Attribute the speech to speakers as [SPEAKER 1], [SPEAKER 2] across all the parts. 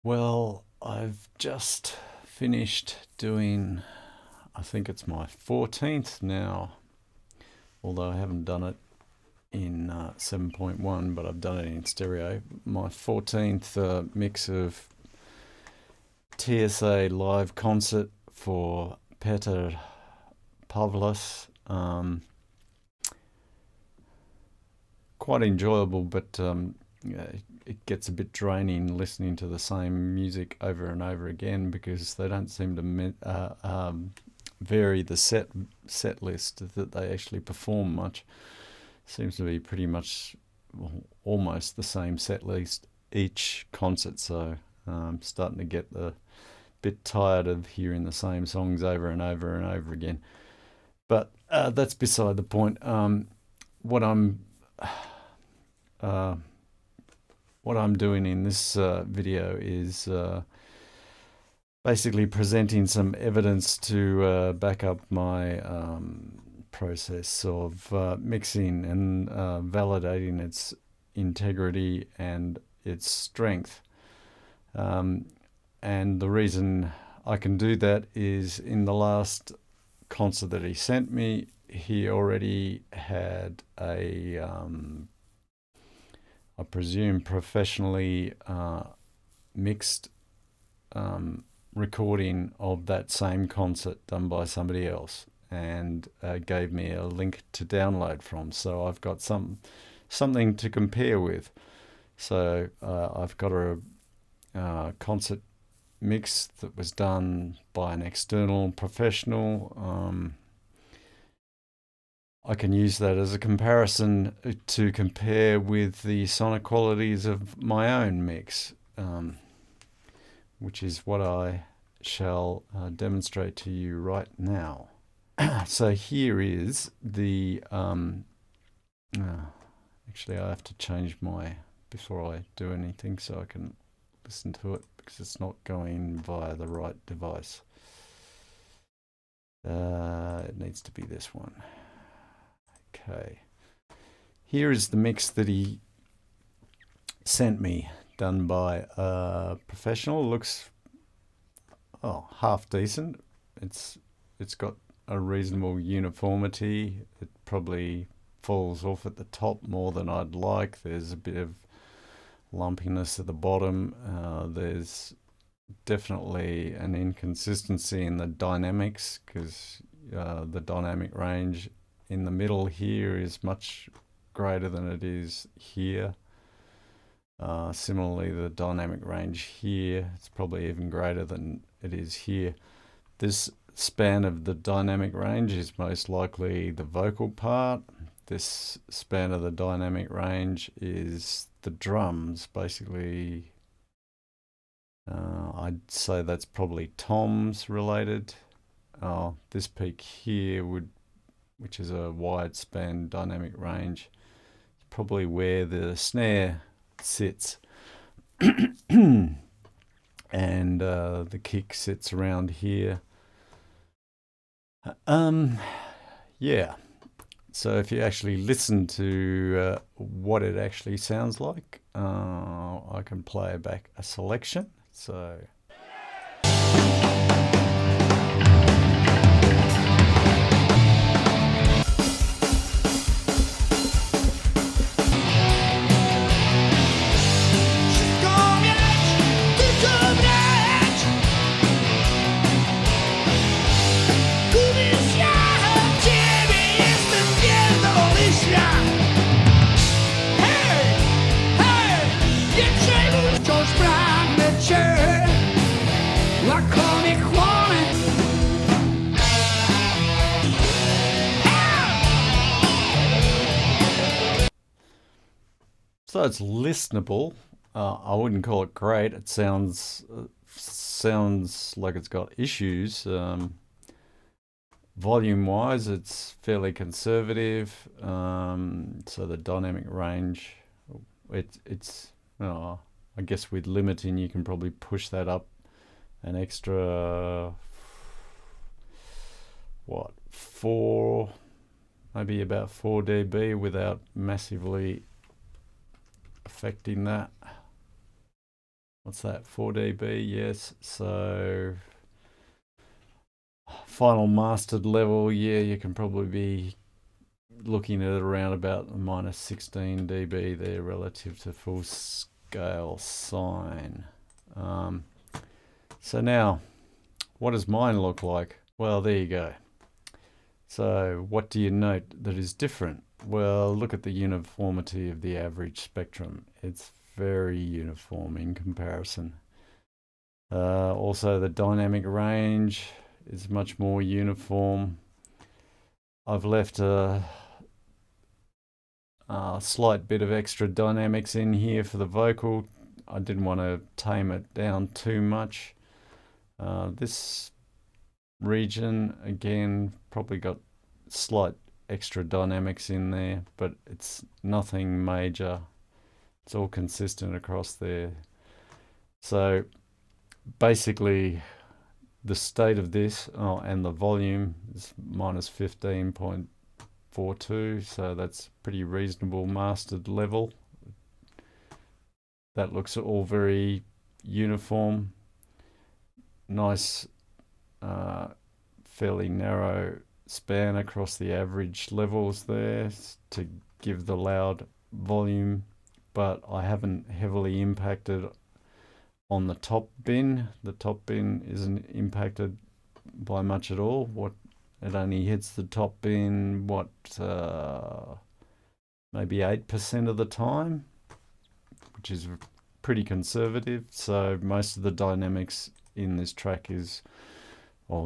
[SPEAKER 1] Well, I've just finished doing, I think it's my 14th now, although I haven't done it in 7.1, but I've done it in stereo. My 14th mix of TSA live concert for Petr Pavlas. Quite enjoyable, but yeah, it gets a bit draining listening to the same music over and over again because they don't seem to vary the set list that they actually perform much. Seems to be pretty much almost the same set list each concert, so I'm starting to get a bit tired of hearing the same songs over and over and over again. But that's beside the point. What I'm uh, what I'm doing in this video is basically presenting some evidence to back up my process of mixing and validating its integrity and its strength. And the reason I can do that is in the last concert that he sent me, he already had I presume, professionally mixed recording of that same concert done by somebody else, and gave me a link to download from. So I've got something to compare with. So I've got a concert mix that was done by an external professional. I can use that as a comparison to compare with the sonic qualities of my own mix, which is what I shall demonstrate to you right now. So here is the, actually I have to change before I do anything so I can listen to it because it's not going via the right device. It needs to be this one. Okay, here is the mix that he sent me, done by a professional. Looks half decent. It's got a reasonable uniformity. It probably falls off at the top more than I'd like. There's a bit of lumpiness at the bottom. There's definitely an inconsistency in the dynamics because the dynamic range in the middle here is much greater than it is here. Similarly, the dynamic range here, it's probably even greater than it is here. This span of the dynamic range is most likely the vocal part. This span of the dynamic range is the drums. Basically, I'd say that's probably toms related. This peak here which is a wide span dynamic range, probably where the snare sits. And the kick sits around here. Yeah, so if you actually listen to what it actually sounds like, I can play back a selection. So So it's listenable. I wouldn't call it great. It sounds like it's got issues. Volume-wise, it's fairly conservative. So the dynamic range, it's I guess with limiting, you can probably push that up an extra maybe about 4 dB without massively affecting that. what's that, 4 dB? Yes. So final mastered level, yeah, you can probably be looking at around about minus 16 dB there relative to full scale sine. So now, what does mine look like? Well, there you go. So what do you note that is different? Well, look at the uniformity of the average spectrum. It's very uniform in comparison. Also, the dynamic range is much more uniform. I've left a slight bit of extra dynamics in here for the vocal. I didn't want to tame it down too much. This region, again, probably got slight extra dynamics in there, but it's nothing major. It's all consistent across there. So basically, the state of this, and the volume is minus 15.42, so that's pretty reasonable mastered level. That looks all very uniform. Nice, fairly narrow span across the average levels there to give the loud volume, but I haven't heavily impacted on the top bin. The top bin isn't impacted by much at all. It only hits the top bin, maybe 8% of the time, which is pretty conservative. So most of the dynamics in this track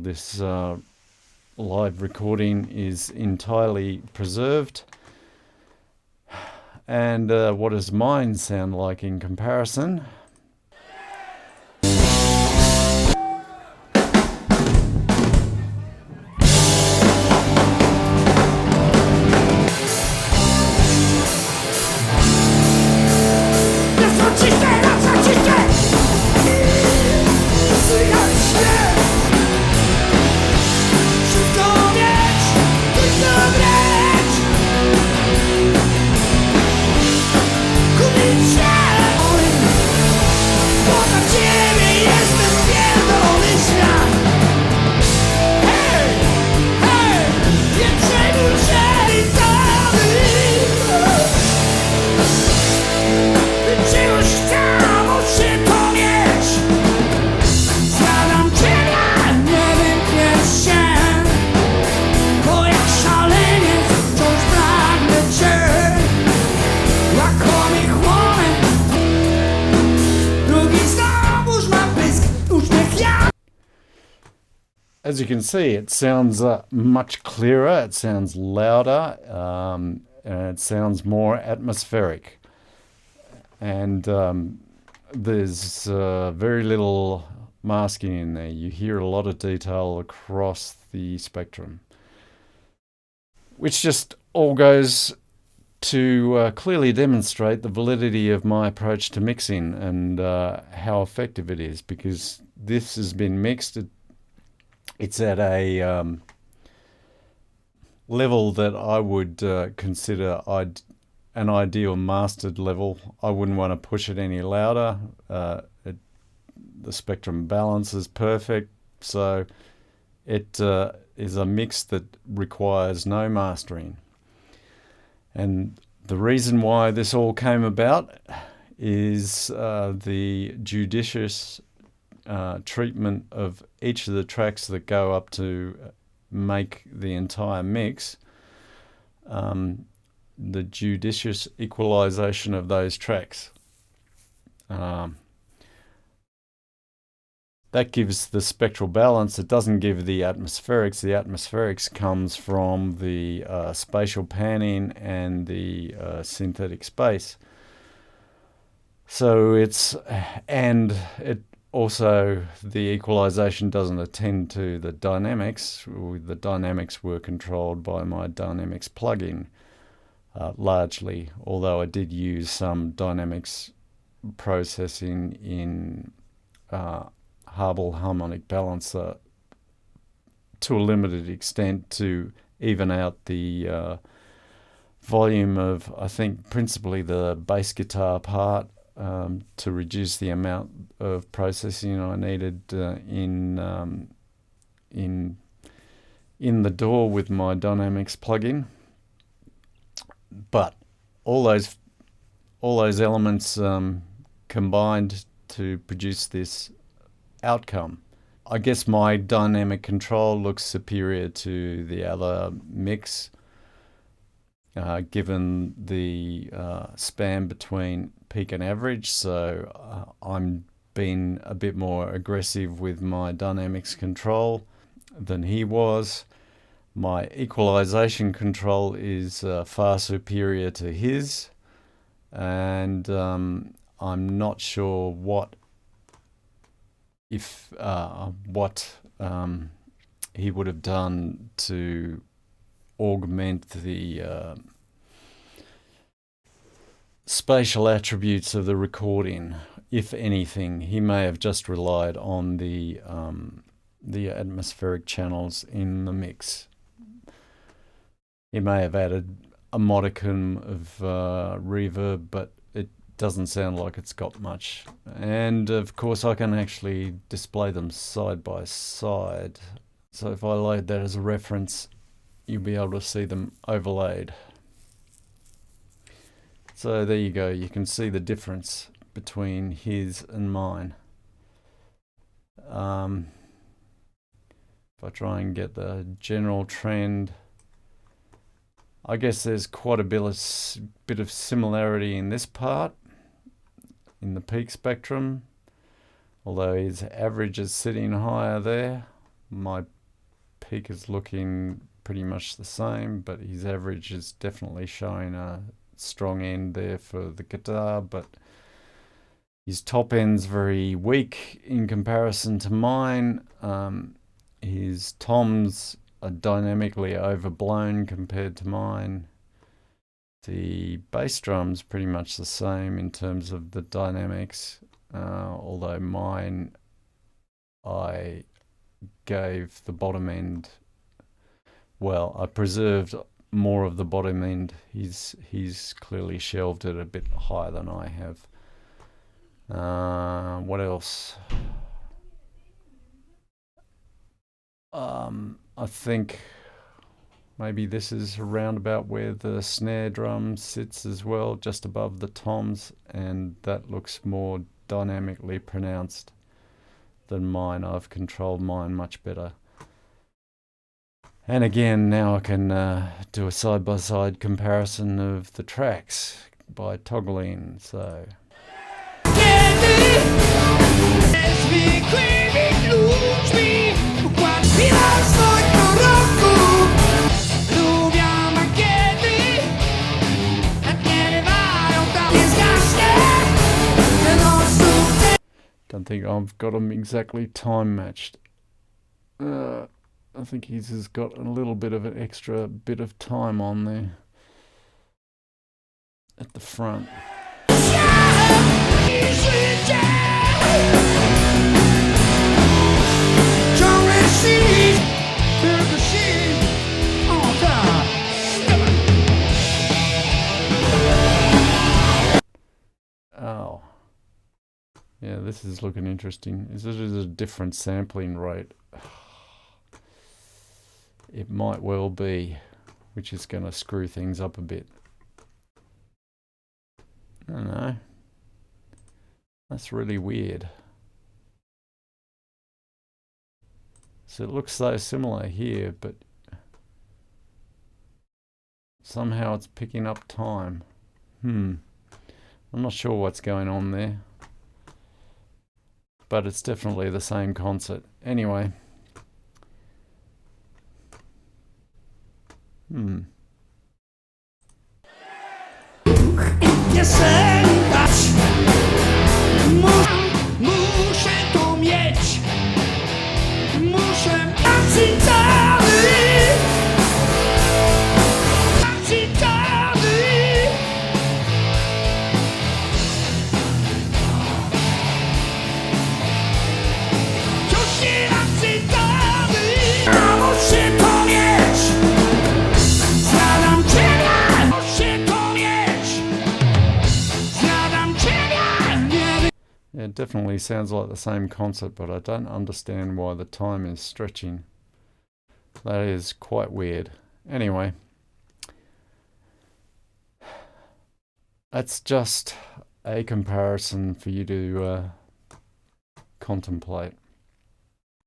[SPEAKER 1] this live recording is entirely preserved. And what does mine sound like in comparison? As you can see, it sounds much clearer, it sounds louder, and it sounds more atmospheric. And there's very little masking in there. You hear a lot of detail across the spectrum, which just all goes to clearly demonstrate the validity of my approach to mixing and how effective it is, because this has been mixed. It's at a level that I would consider an ideal mastered level. I wouldn't want to push it any louder. The spectrum balance is perfect, so it is a mix that requires no mastering. And the reason why this all came about is the judicious treatment of each of the tracks that go up to make the entire mix, the judicious equalization of those tracks. That gives the spectral balance. It doesn't give the atmospherics. The atmospherics comes from the spatial panning and the synthetic space. So also, the equalization doesn't attend to the dynamics. The dynamics were controlled by my dynamics plugin largely, although I did use some dynamics processing in Har-Bal Harmonic Balancer to a limited extent to even out the volume of, I think, principally the bass guitar part to reduce the amount of processing I needed in the DAW with my Dynamics plugin. But all those elements combined to produce this outcome. I guess my dynamic control looks superior to the other mix, given the span between peak and average. So I'm being a bit more aggressive with my dynamics control than he was. My equalization control is far superior to his, and I'm not sure what he would have done to augment the spatial attributes of the recording. If anything, he may have just relied on the atmospheric channels in the mix. He may have added a modicum of reverb, but it doesn't sound like it's got much. And of course I can actually display them side by side. So if I load that as a reference, you'll be able to see them overlaid. So there you go, you can see the difference between his and mine. If I try and get the general trend, I guess there's quite a bit of similarity in this part, in the peak spectrum, although his average is sitting higher there. My peak is looking pretty much the same, but his average is definitely showing a strong end there for the guitar, but his top end's very weak in comparison to mine. His toms are dynamically overblown compared to mine. The bass drum's pretty much the same in terms of the dynamics, although mine, I gave the bottom end, well, I preserved more of the bottom end. He's clearly shelved it a bit higher than I have. What else? I think maybe this is around about where the snare drum sits as well, just above the toms, and that looks more dynamically pronounced than mine. I've controlled mine much better. And again, now I can do a side-by-side comparison of the tracks by toggling. So don't think I've got them exactly time matched. I think he's has got a little bit of an extra bit of time on there at the front. Oh. Yeah, this is looking interesting. This is a different sampling rate. It might well be, which is going to screw things up a bit. I don't know. That's really weird. So it looks so similar here, but somehow it's picking up time. I'm not sure what's going on there, but it's definitely the same concert. Anyway.
[SPEAKER 2] Muszę to mieć. Muszę Acitary. Wciąż nie Acitary. Muszę to mieć. Zjadam ciebie. Muszę to mieć. Zjadam ciebie.
[SPEAKER 1] definitely sounds like the same concert, but I don't understand why the time is stretching. That is quite weird. Anyway, that's just a comparison for you to contemplate.